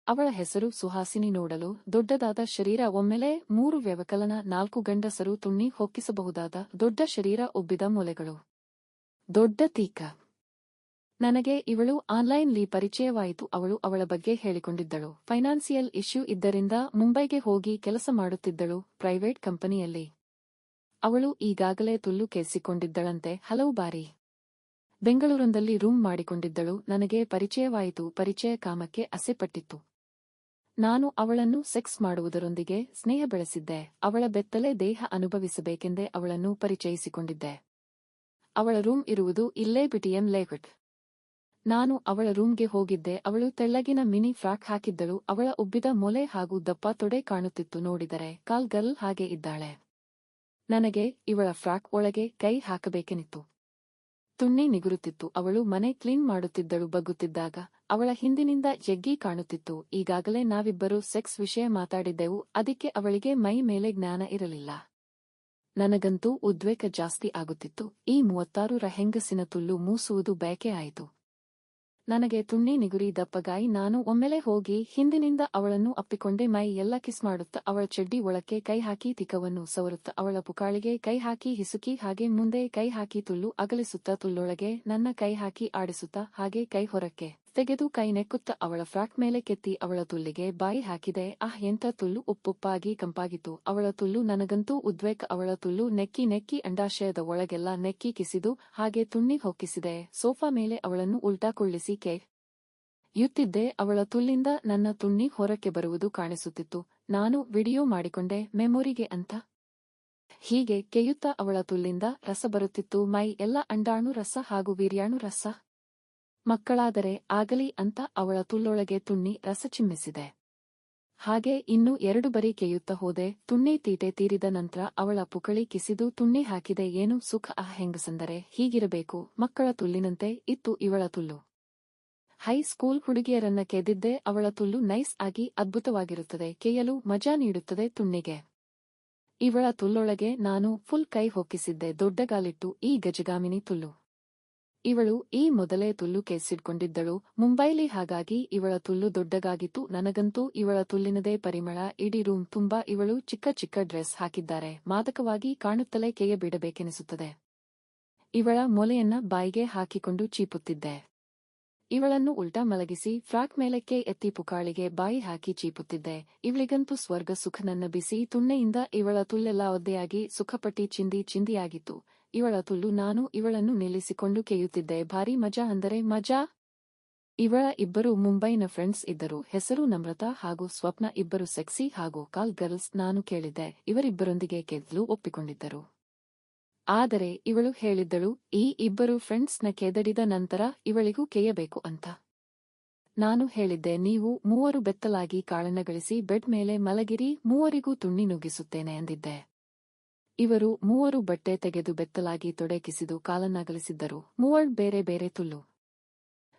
ಅವಳ ಹೆಸರು ಸುಹಾಸಿನಿ. ನೋಡಲು ದೊಡ್ಡದಾದ ಶರೀರ, ಒಮ್ಮೆಲೆ 3 ವ್ಯವಕಲನ, 4 ಗಂಡಸರು ತುಣ್ಣಿ ಹೊಕ್ಕಿಸಬಹುದಾದ ದೊಡ್ಡ ಶರೀರ, ಉಬ್ಬಿದ ಮೊಲೆಗಳು, ದೊಡ್ಡ ತೀಕ. ನನಗೆ ಇವಳು ಆನ್ಲೈನ್ಲಿ ಪರಿಚಯವಾಯಿತು. ಅವಳು ಅವಳ ಬಗ್ಗೆ ಹೇಳಿಕೊಂಡಿದ್ದಳು. ಫೈನಾನ್ಸಿಯಲ್ ಇಶ್ಯೂ ಇದ್ದರಿಂದ ಮುಂಬೈಗೆ ಹೋಗಿ ಕೆಲಸ ಮಾಡುತ್ತಿದ್ದಳು, ಪ್ರೈವೇಟ್ ಕಂಪನಿಯಲ್ಲಿ. ಅವಳು ಈಗಾಗಲೇ ತುಲ್ಲು ಕೇಳಿಸಿಕೊಂಡಿದ್ದಳಂತೆ ಹಲವು ಬಾರಿ. ಬೆಂಗಳೂರೊಂದಲ್ಲಿ ರೂಮ್ ಮಾಡಿಕೊಂಡಿದ್ದಳು. ನನಗೆ ಪರಿಚಯವಾಯಿತು. ಪರಿಚಯ ಕಾಮಕ್ಕೆ ಅಸೆಪಟ್ಟಿತ್ತು. ನಾನು ಅವಳನ್ನು ಸೆಕ್ಸ್ ಮಾಡುವುದರೊಂದಿಗೆ ಸ್ನೇಹ ಬೆಳೆಸಿದ್ದೆ. ಅವಳ ಬೆತ್ತಲೆ ದೇಹ ಅನುಭವಿಸಬೇಕೆಂದೇ ಅವಳನ್ನು ಪರಿಚಯಿಸಿಕೊಂಡಿದ್ದೆ. ಅವಳ ರೂಮ್ ಇರುವುದು ಇಲ್ಲೇ ಬಿಟಿಎಂ ಲೇಔಟ್. ನಾನು ಅವಳ ರೂಮ್ಗೆ ಹೋಗಿದ್ದೆ. ಅವಳು ತೆಳ್ಳಗಿನ ಮಿನಿ ಫ್ರಾಕ್ ಹಾಕಿದ್ದಳು. ಅವಳ ಉಬ್ಬಿದ ಮೊಲೆ ಹಾಗೂ ದಪ್ಪ ತೊಡೆ ಕಾಣುತ್ತಿತ್ತು. ನೋಡಿದರೆ ಕಾಲ್ ಗರ್ಲ್ ಹಾಗೆ ಇದ್ದಾಳೆ. ನನಗೆ ಇವಳ ಫ್ರಾಕ್ ಒಳಗೆ ಕೈ ಹಾಕಬೇಕೆನಿತ್ತು. ತುಣ್ಣಿ ನಿಗುರುತ್ತಿತ್ತು. ಅವಳು ಮನೆ ಕ್ಲೀನ್ ಮಾಡುತ್ತಿದ್ದಳು. ಬಗ್ಗುತ್ತಿದ್ದಾಗ ಅವಳ ಹಿಂದಿನಿಂದ ಜಗ್ಗಿ ಕಾಣುತ್ತಿತ್ತು. ಈಗಾಗಲೇ ನಾವಿಬ್ಬರು ಸೆಕ್ಸ್ ವಿಷಯ ಮಾತಾಡಿದ್ದೆವು. ಅದಕ್ಕೆ ಅವಳಿಗೆ ಮೈ ಮೇಲೆ ಜ್ಞಾನ ಇರಲಿಲ್ಲ. ನನಗಂತೂ ಉದ್ವೇಗ ಜಾಸ್ತಿ ಆಗುತ್ತಿತ್ತು. ಈ 36ರ ಹೆಂಗಸಿನ ತುಲ್ಲು ಮೂಸುವುದು ಬಯಕೆ ಆಯಿತು. ನನಗೆ ತುಣ್ಣಿ ನಿಗುರಿ ದಪ್ಪಗಾಯಿ. ನಾನು ಒಮ್ಮೆಲೆ ಹೋಗಿ ಹಿಂದಿನಿಂದ ಅವಳನ್ನು ಅಪ್ಪಿಕೊಂಡೆ. ಮೈ ಎಲ್ಲ ಕಿಸ್ ಮಾಡುತ್ತ ಅವಳ ಚಡ್ಡಿ ಒಳಕ್ಕೆ ಕೈ ಹಾಕಿ ತಿಕವನ್ನು ಸವರುತ್ತ ಅವಳ ಪುಕಾಳಿಗೆ ಕೈ ಹಾಕಿ ಹಿಸುಕಿ ಹಾಗೆ ಮುಂದೆ ಕೈ ಹಾಕಿ ತುಲ್ಲು ಅಗಲಿಸುತ್ತ ತುಲ್ಲೊಳಗೆ ನನ್ನ ಕೈ ಹಾಕಿ ಆಡಿಸುತ್ತ ಹಾಗೆ ಕೈ ಹೊರಕ್ಕೆ ತೆಗೆದು ಕೈ ನೆಕ್ಕುತ್ತ ಅವಳ ಫ್ರಾಕ್ ಮೇಲೆ ಕೆತ್ತಿ ಅವಳ ತುಲ್ಲಿಗೆ ಬಾಯಿ ಹಾಕಿದೆ. ಎಂಥ ತುಲ್ಲು! ಉಪ್ಪುಪ್ಪಾಗಿ ಕಂಪಾಗಿತ್ತು ಅವಳ ತುಲ್ಲು. ನನಗಂತೂ ಉದ್ವೇಗ. ಅವಳ ತುಲ್ಲು ನೆಕ್ಕಿ ನೆಕ್ಕಿ ಅಂಡಾಶಯದ ಒಳಗೆಲ್ಲ ನೆಕ್ಕಿ ಕಿಸಿದು ಹಾಗೆ ತುಣ್ಣಿ ಹೊಕ್ಕಿಸಿದೆ. ಸೋಫಾ ಮೇಲೆ ಅವಳನ್ನು ಉಲ್ಟಾ ಕುಳ್ಳಿಸಿ ಯುತ್ತಿದ್ದೆ. ಅವಳ ತುಲ್ಲಿಂದ ನನ್ನ ತುಣ್ಣಿ ಹೊರಕ್ಕೆ ಬರುವುದು ಕಾಣಿಸುತ್ತಿತ್ತು. ನಾನು ವಿಡಿಯೋ ಮಾಡಿಕೊಂಡೆ ಮೆಮೊರಿಗೆ ಅಂತ. ಹೀಗೆ ಕೆಯುತ್ತಾ ಅವಳ ತುಲ್ಲಿಂದ ರಸ ಬರುತ್ತಿತ್ತು. ಮೈ ಎಲ್ಲ ಅಂಡಾಣು ರಸ ಹಾಗೂ ವೀರ್ಯಾಣು ರಸ. ಮಕ್ಕಳಾದರೆ ಆಗಲಿ ಅಂತ ಅವಳ ತುಲ್ಲೊಳಗೆ ತುಣ್ಣಿ ರಸ ಚಿಮ್ಮಿಸಿದೆ. ಹಾಗೆ ಇನ್ನೂ 2 ಬರಿ ಕೆಯುತ್ತಾ ಹೋದೆ. ತುಣ್ಣಿ ತೀಟೆ ತೀರಿದ ನಂತರ ಅವಳ ಪುಕಳಿ ಕಿಸಿದು ತುಣ್ಣಿ ಹಾಕಿದೆ. ಏನು ಸುಖ! ಹೆಂಗಸಂದರೆ ಹೀಗಿರಬೇಕು. ಮಕ್ಕಳ ತುಲ್ಲಿನಂತೆ ಇತ್ತು ಇವಳ ತುಲ್ಲು. High school ಹುಡುಗಿಯರನ್ನ ಕೆದ್ದಿದ್ದೆ. ಅವಳ ತುಲ್ಲು ನೈಸ್ ಆಗಿ ಅದ್ಭುತವಾಗಿರುತ್ತದೆ. ಕೆಯಲು ಮಜಾ ನೀಡುತ್ತದೆ ತುಣ್ಣಿಗೆ. ಇವಳ ತುಲ್ಲೊಳಗೆ ನಾನು ಫುಲ್ ಕೈ ಹೊಕ್ಕಿಸಿದ್ದೆ. ದೊಡ್ಡಗಾಲಿಟ್ಟು ಈ ಗಜಗಾಮಿನಿ ತುಲ್ಲು. ಇವಳು ಈ ಮೊದಲೇ ತುಲ್ಲು ಕೇಸಿಡ್ಕೊಂಡಿದ್ದಳು ಮುಂಬೈಲಿ. ಹಾಗಾಗಿ ಇವಳ ತುಲ್ಲು ದೊಡ್ಡಗಾಗಿತ್ತು. ನನಗಂತೂ ಇವಳ ತುಲ್ಲಿನದೇ ಪರಿಮಳ ಇಡೀ ರೂಮ್ ತುಂಬಾ. ಇವಳು ಚಿಕ್ಕ ಚಿಕ್ಕ ಡ್ರೆಸ್ ಹಾಕಿದ್ದಾರೆ. ಮಾದಕವಾಗಿ ಕಾಣುತ್ತಲೇ ಕೆಯ ಬಿಡಬೇಕೆನಿಸುತ್ತದೆ. ಇವಳ ಮೊಲೆಯನ್ನ ಬಾಯಿಗೆ ಹಾಕಿಕೊಂಡು ಚೀಪುತ್ತಿದ್ದೆ. ಇವಳನ್ನು ಉಲ್ಟಾ ಮಲಗಿಸಿ ಫ್ರಾಕ್ ಮೇಲಕ್ಕೆ ಎತ್ತಿ ಪುಕಾಳಿಗೆ ಬಾಯಿ ಹಾಕಿ ಚೀಪುತ್ತಿದ್ದೆ. ಇವಳಿಗಂತೂ ಸ್ವರ್ಗ ಸುಖ. ನನ್ನ ಬಿಸಿ ತುಣ್ಣೆಯಿಂದ ಇವಳ ತುಲ್ಲೆಲ್ಲ ಒದ್ದೆಯಾಗಿ ಸುಖಪಟ್ಟಿ ಚಿಂದಿ ಚಿಂದಿಯಾಗಿತ್ತು ಇವಳ ತುಲ್ಲು. ನಾನು ಇವಳನ್ನು ನಿಲ್ಲಿಸಿಕೊಂಡು ಕೆಯುತ್ತಿದ್ದೆ. ಭಾರಿ ಮಜಾ ಅಂದರೆ ಮಜಾ. ಇವಳ ಇಬ್ಬರು ಮುಂಬೈನ ಫ್ರೆಂಡ್ಸ್ ಇದ್ದರು. ಹೆಸರು ನಮ್ರತಾ ಹಾಗೂ ಸ್ವಪ್ನ. ಇಬ್ಬರು ಸೆಕ್ಸಿ ಹಾಗೂ ಕಾಲ್ ಗರ್ಲ್ಸ್. ನಾನು ಕೇಳಿದ್ದೆ. ಇವರಿಬ್ಬರೊಂದಿಗೆ ಕೆದ್ಲು ಒಪ್ಪಿಕೊಂಡಿದ್ದರು. ಆದರೆ ಇವಳು ಹೇಳಿದ್ದಳು ಈ ಇಬ್ಬರು ಫ್ರೆಂಡ್ಸ್ನ ಕೆದಡಿದ ನಂತರ ಇವಳಿಗೂ ಕೆಯ್ಯಬೇಕು ಅಂತ. ನಾನು ಹೇಳಿದ್ದೆ ನೀವು 3 ಬೆತ್ತಲಾಗಿ ಕಾಳನ್ನಗಳಿಸಿ ಬೆಡ್ ಮೇಲೆ ಮಲಗಿರಿ, 3 ತುಣ್ಣಿ ನುಗ್ಗಿಸುತ್ತೇನೆ ಎಂದಿದ್ದೆ. ಇವರು 3 ಬಟ್ಟೆ ತೆಗೆದು ಬೆತ್ತಲಾಗಿ ತೊಡೆ ಕಿಸಿದು ಕಾಲನ್ನಗಲಿಸಿದ್ದರು. 3 ಬೇರೆ ಬೇರೆ ತುಲ್ಲು.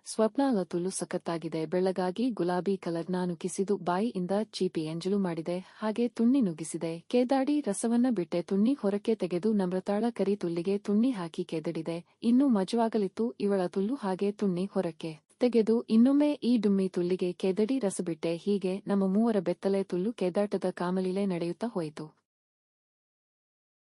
ಸ್ವಪ್ನಾಳ ತುಲ್ಲು ಸಖತ್ತಾಗಿದೆ, ಬೆಳ್ಳಗಾಗಿ ಗುಲಾಬಿ ಕಲರ್. ನಾನು ಕಿಸಿದು ಬಾಯಿಯಿಂದ ಚೀಪಿ ಎಂಜಲು ಮಾಡಿದೆ. ಹಾಗೆ ತುಣ್ಣಿ ನುಗ್ಗಿಸಿದೆ. ಕೇದಾಡಿ ರಸವನ್ನ ಬಿಟ್ಟೆ. ತುಣ್ಣಿ ಹೊರಕ್ಕೆ ತೆಗೆದು ನಮ್ರತಾಳ ಕರಿ ತುಲ್ಲಿಗೆ ತುಣ್ಣಿ ಹಾಕಿ ಕೆದಡಿದೆ. ಇನ್ನೂ ಮಜವಾಗಲಿತ್ತು ಇವಳ ತುಲ್ಲು. ಹಾಗೆ ತುಣ್ಣಿ ಹೊರಕ್ಕೆ ತೆಗೆದು ಇನ್ನೊಮ್ಮೆ ಈ ಡುಮ್ಮಿ ತುಲ್ಲಿಗೆ ಕೆದಡಿ ರಸ ಬಿಟ್ಟೆ. ಹೀಗೆ ನಮ್ಮ 3 ಬೆತ್ತಲೆ ತುಲ್ಲು ಕೆದಾಟದ ಕಾಮಲೀಲೆ ನಡೆಯುತ್ತಾ ಹೋಯಿತು.